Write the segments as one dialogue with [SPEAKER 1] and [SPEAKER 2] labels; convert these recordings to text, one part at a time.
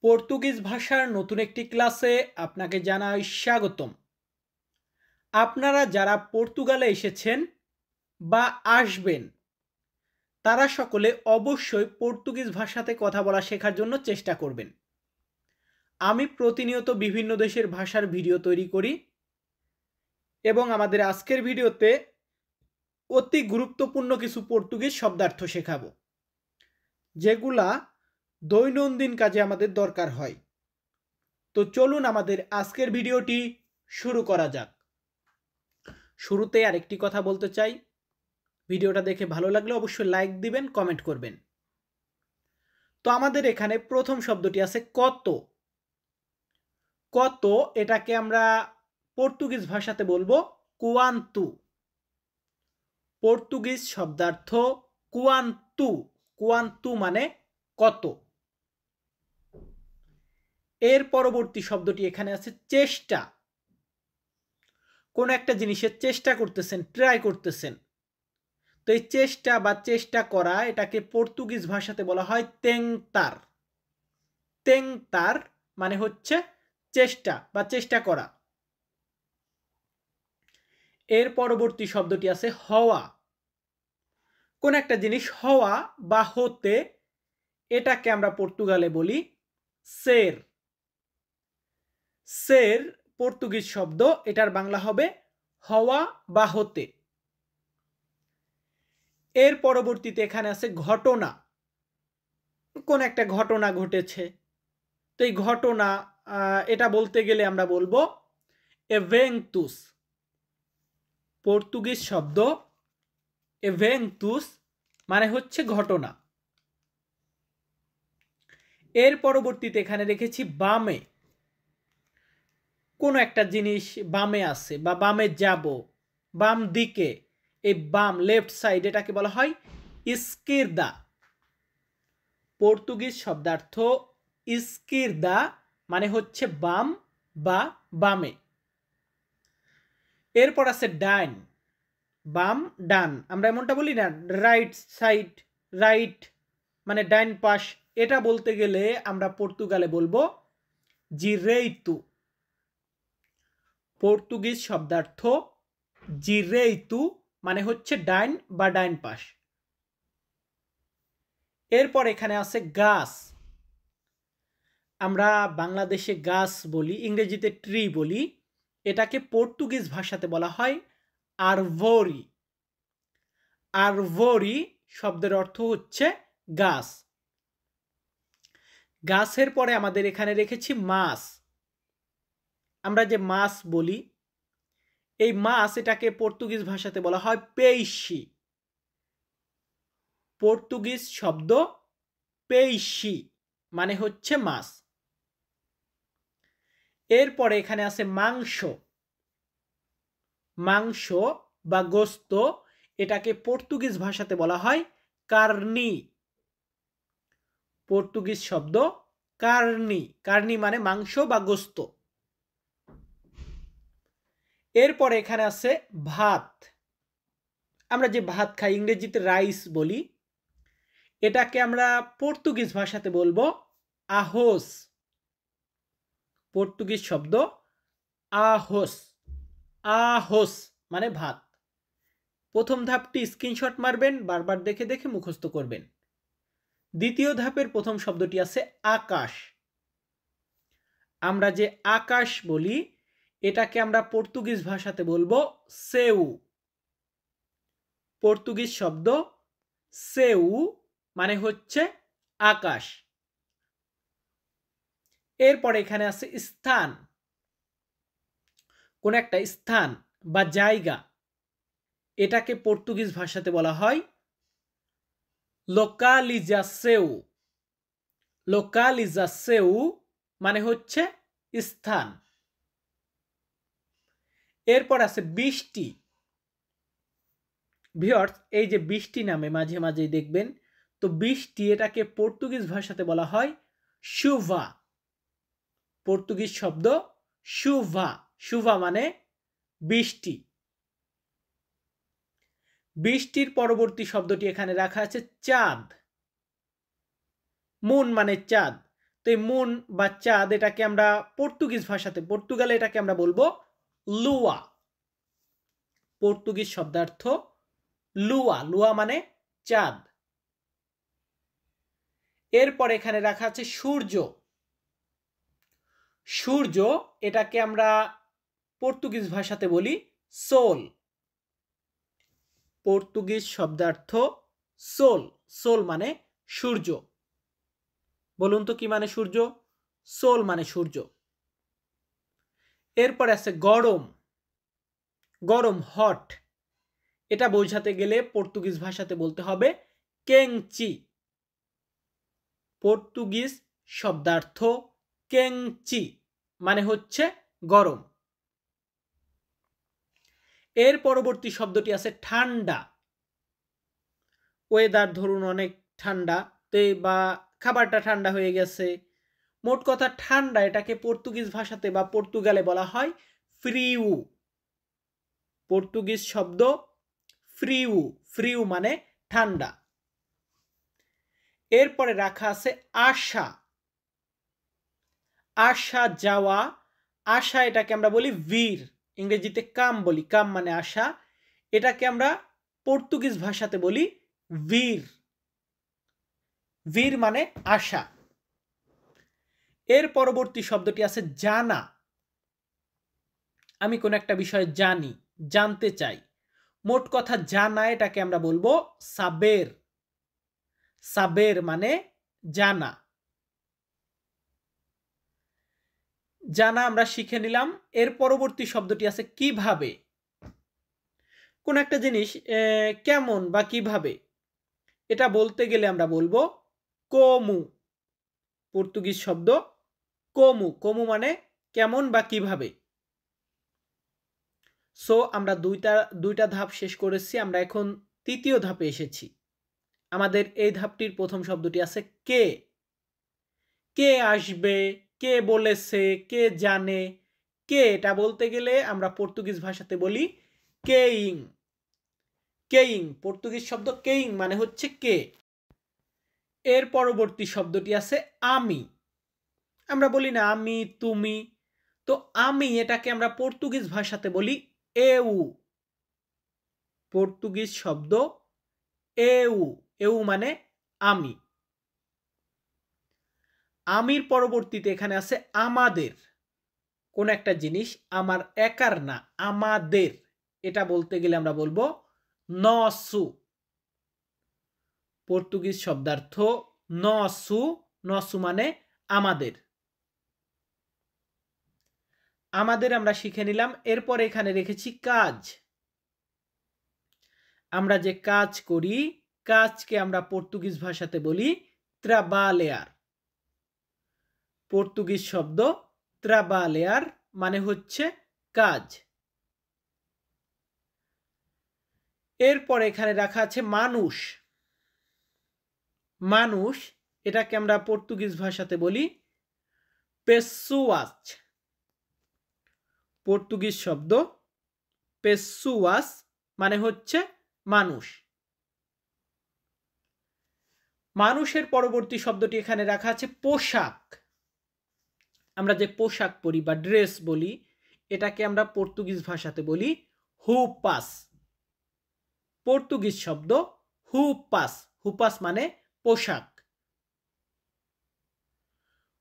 [SPEAKER 1] Portuguese ভাষার নতুন একটি ক্লাসে আপনাকে জানাই স্বাগতম। আপনারা যারা পর্তুগালে এসেছেন বা আসবেন তারা সকলে অবশ্যই পর্তুগিজ ভাষাতে কথা বলা শেখার জন্য চেষ্টা করবেন। আমি প্রতিনিয়ত বিভিন্ন দেশের ভাষার ভিডিও তৈরি করি এবং আমাদের আজকের ভিডিওতে অতি গুরুত্বপূর্ণ কিছু পর্তুগিজ শব্দার্থ শেখাবো, যেগুলা দৈনন্দিন কাজে আমাদের দরকার হয়। তো চলুন আমাদের আজকের ভিডিওটি শুরু করা যাক। শুরুতে আরেকটি কথা বলতে চাই, ভিডিওটা দেখে ভালো লাগলে অবশ্যই লাইক দিবেন, কমেন্ট করবেন। তো আমাদের এখানে প্রথম শব্দটি আছে কত। কত এটাকে আমরা পর্তুগিজ ভাষাতে বলবো কুয়ান্তু। পর্তুগিজ শব্দার্থ কুয়ান্তু। কুয়ান্তু মানে কত। এর পরবর্তী শব্দটি এখানে আছে চেষ্টা। কোন একটা জিনিসের চেষ্টা করতেছেন, ট্রাই করতেছেন। তো এই চেষ্টা বা চেষ্টা করা এটাকে পর্তুগিজ ভাষাতে বলা হয় তেংতার। তেংতার মানে হচ্ছে চেষ্টা বা চেষ্টা করা। এর পরবর্তী শব্দটি আছে হওয়া। কোন একটা জিনিস হওয়া বা হতে, এটাকে আমরা পর্তুগালে বলি সের। সের পর্তুগিজ শব্দ, এটার বাংলা হবে হওয়া বা হতে। এর পরবর্তীতে এখানে আছে ঘটনা। কোন একটা ঘটনা ঘটেছে, তো এই ঘটনা এটা বলতে গেলে আমরা বলবো এভেন্তুস। পর্তুগিজ শব্দ এভেন্তুস মানে হচ্ছে ঘটনা। এর পরবর্তীতে এখানে রেখেছি বামে। কোন একটা জিনিস বামে আছে বা বামে যাব, বাম দিকে, এই বাম লেফট সাইড এটাকে বলা হয় ইস্কিরদা। পর্তুগিজ শব্দার্থ ইস্কিরদা মানে হচ্ছে বাম বা বামে। এরপর আছে ডাইন। বাম ডান, আমরা এমনটা বলি না, রাইট সাইড, রাইট মানে ডাইন পাশ। এটা বলতে গেলে আমরা পর্তুগালে বলবো জিরেইতু। পর্তুগিজ শব্দার্থ জিরেইতু মানে হচ্ছে ডাইন বা ডাইন পাশ। এরপর এখানে আছে গাছ। আমরা বাংলাদেশে গাছ বলি, ইংরেজিতে ট্রি বলি। এটাকে পর্তুগিজ ভাষাতে বলা হয় আরভোরি। আরভোরি শব্দের অর্থ হচ্ছে গাছ। গাছের পরে আমাদের এখানে রেখেছি মাছ। আমরা যে মাছ বলি, এই মাছ এটাকে পর্তুগিজ ভাষাতে বলা হয় পেইশি। পর্তুগিজ শব্দ পেইশি মানে হচ্ছে মাছ। এরপরে এখানে আছে মাংস। মাংস বা গোস্ত এটাকে পর্তুগিজ ভাষাতে বলা হয় কার্নি। পর্তুগিজ শব্দ কার্নি। কার্নি মানে মাংস বা গোস্ত। এরপরে এখানে আছে ভাত। আমরা যে ভাত খাই, ইংরেজিতে রাইস বলি, এটাকে আমরা পর্তুগিজ ভাষাতে বলবো আহোস। পর্তুগিজ শব্দ আহোস। আহোস মানে ভাত। প্রথম ধাপটি স্ক্রিনশট মারবেন, বারবার দেখে দেখে মুখস্থ করবেন। দ্বিতীয় ধাপের প্রথম শব্দটি আছে আকাশ। আমরা যে আকাশ বলি, এটাকে আমরা পর্তুগিজ ভাষাতে বলবো সেউ। পর্তুগিজ শব্দ সেউ মানে হচ্ছে আকাশ। এরপরে এখানে আছে স্থান। কোন একটা স্থান বা জায়গা, এটাকে পর্তুগিজ ভাষাতে বলা হয় লোকালিজাসেউ। লোকালিজাসেউ মানে হচ্ছে স্থান। এরপর আছে বৃষ্টি। ভিউয়ার্স, এই যে বৃষ্টি নামে মাঝে মাঝে দেখবেন, তো বৃষ্টি এটাকে পর্তুগিজ ভাষাতে বলা হয় শুভা। পর্তুগিজ শব্দ শুভা। শুভা মানে বৃষ্টি। বৃষ্টির পরবর্তী শব্দটি এখানে রাখা আছে চাঁদ। মুন মানে চাঁদ। তো এই মুন বা চাঁদ এটাকে আমরা পর্তুগিজ ভাষাতে, পর্তুগালে এটাকে আমরা বলবো লুয়া। পর্তুগিজ শব্দার্থ লুয়া। লুয়া মানে চাঁদ। এরপর এখানে রাখা আছে সূর্য। সূর্য এটাকে আমরা পর্তুগিজ ভাষাতে বলি সোল। পর্তুগিজ শব্দার্থ সোল। সোল মানে সূর্য। বলুন তো কি মানে সূর্য? সোল মানে সূর্য। এরপর আছে গরম। গরম হট। এটা বোঝাতে গেলে পর্তুগিজ ভাষাতে বলতে হবে কেংচি। পর্তুগিজ শব্দার্থ কেংচি মানে হচ্ছে গরম। এর পরবর্তী শব্দটি আছে ঠান্ডা। ওয়েদার ধরুন অনেক ঠান্ডা, বা খাবারটা ঠান্ডা হয়ে গেছে। মোট কথা ঠান্ডা এটাকে পর্তুগিজ ভাষাতে বা পর্তুগালে বলা হয় ফ্রিউ। পর্তুগিজ শব্দ ফ্রিউ। ফ্রিউ মানে ঠান্ডা। এরপরে রাখা আছে আশা। আসা যাওয়া। আশা এটাকে আমরা বলি ভির। ইংরেজিতে কাম বলি, কাম মানে আশা। এটাকে আমরা পর্তুগিজ ভাষাতে বলি ভির। ভির মানে আশা। এর পরবর্তী শব্দটি আছে জানা। আমি কোন একটা বিষয় জানি, জানতে চাই। মোট কথা জানা এটাকে আমরা বলবো সাবের। সাবের মানে জানা। জানা আমরা শিখে নিলাম। এর পরবর্তী শব্দটি আছে কিভাবে। কোন একটা জিনিস কেমন বা কিভাবে, এটা বলতে গেলে আমরা বলবো কোমু। পর্তুগিজ শব্দ কোমু। কোমু মানে কেমন বা কিভাবে। সো আমরা দুইটা ধাপ শেষ করেছি। আমরা এখন তৃতীয় ধাপে এসেছি। আমাদের এই ধাপটির প্রথম শব্দটি আছে কে। কে আসবে, কে বলেছে, কে জানে। কে এটা বলতে গেলে আমরা পর্তুগিজ ভাষাতে বলি কেইং। কেইং, পর্তুগিজ শব্দ কেইং মানে হচ্ছে কে। এর পরবর্তী শব্দটি আছে আমি। আমরা বলি না আমি, তুমি। তো আমি এটাকে আমরা পর্তুগিজ ভাষাতে বলি এউ। পর্তুগিজ শব্দ এউ। এউ মানে আমি। আমির পরবর্তীতে এখানে আছে আমাদের। কোন একটা জিনিস আমার একার না, আমাদের। এটা বলতে গেলে আমরা বলবো নসু। পর্তুগিজ শব্দার্থ নসু। নসু মানে আমাদের। আমাদের আমরা শিখে নিলাম। এরপর এখানে রেখেছি কাজ। আমরা যে কাজ করি, কাজকে আমরা পর্তুগিজ ভাষাতে বলি ট্রাবালেয়ার। পর্তুগিজ শব্দ ট্রাবালেয়ার মানে হচ্ছে কাজ। এরপর এখানে রাখা আছে মানুষ। মানুষ এটাকে আমরা পর্তুগিজ ভাষাতে বলি পেসুয়াস। পর্তুগিজ শব্দ পেসুয়াস মানে হচ্ছে মানুষ। মানুষের পরবর্তী শব্দটি এখানে রাখা আছে পোশাক। আমরা যে পোশাক পরি বা ড্রেস বলি, এটাকে আমরা পর্তুগিজ ভাষাতে বলি হুপাস। পর্তুগিজ শব্দ হুপাস। হুপাস মানে পোশাক।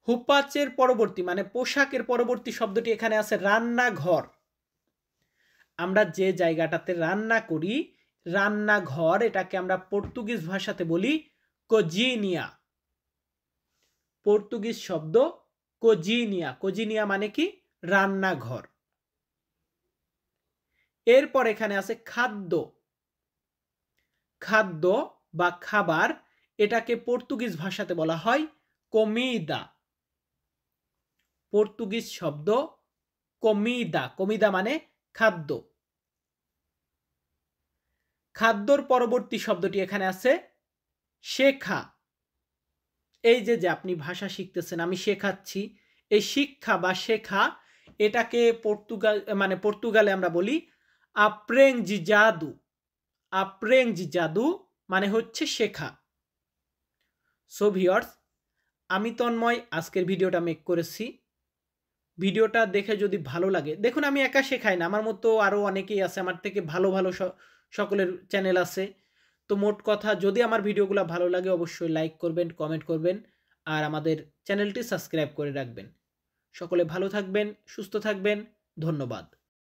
[SPEAKER 1] হুপাচের পরবর্তী মানে পোশাকের পরবর্তী শব্দটি এখানে আছে রান্নাঘর। আমরা যে জায়গাটাতে রান্না করি, রান্নাঘর এটাকে আমরা পর্তুগিজ ভাষাতে বলি কোজিনিয়া। পর্তুগিজ শব্দ কোজিনিয়া। কোজিনিয়া মানে কি? রান্নাঘর। এরপর এখানে আছে খাদ্য। খাদ্য বা খাবার এটাকে পর্তুগিজ ভাষাতে বলা হয় কমিদা। পর্তুগিজ শব্দ কমিদা। কমিদা মানে খাদ্য। খাদ্যর পরবর্তী শব্দটি এখানে আছে শেখা। এই যে আপনি ভাষা শিখতেছেন, আমি শেখাচ্ছি, এই শিক্ষা বা শেখা এটাকে পর্তুগালে আমরা বলি আপ্রেঞ্জিজাদু। আপ্রেঞ্জিজাদু মানে হচ্ছে শেখা। সো ভিউয়ার্স, আমি তন্ময় আজকের ভিডিওটা মেক করেছি। ভিডিওটা দেখে যদি ভালো লাগে, দেখুন আমি একা শেখাই না, আমার মতো আরও অনেকেই আছে, আমার থেকে ভালো ভালো সকলের চ্যানেল আছে। তো মোট কথা, যদি আমার ভিডিওগুলো ভালো লাগে অবশ্যই লাইক করবেন, কমেন্ট করবেন, আর আমাদের চ্যানেলটি সাবস্ক্রাইব করে রাখবেন। সকলে ভালো থাকবেন, সুস্থ থাকবেন। ধন্যবাদ।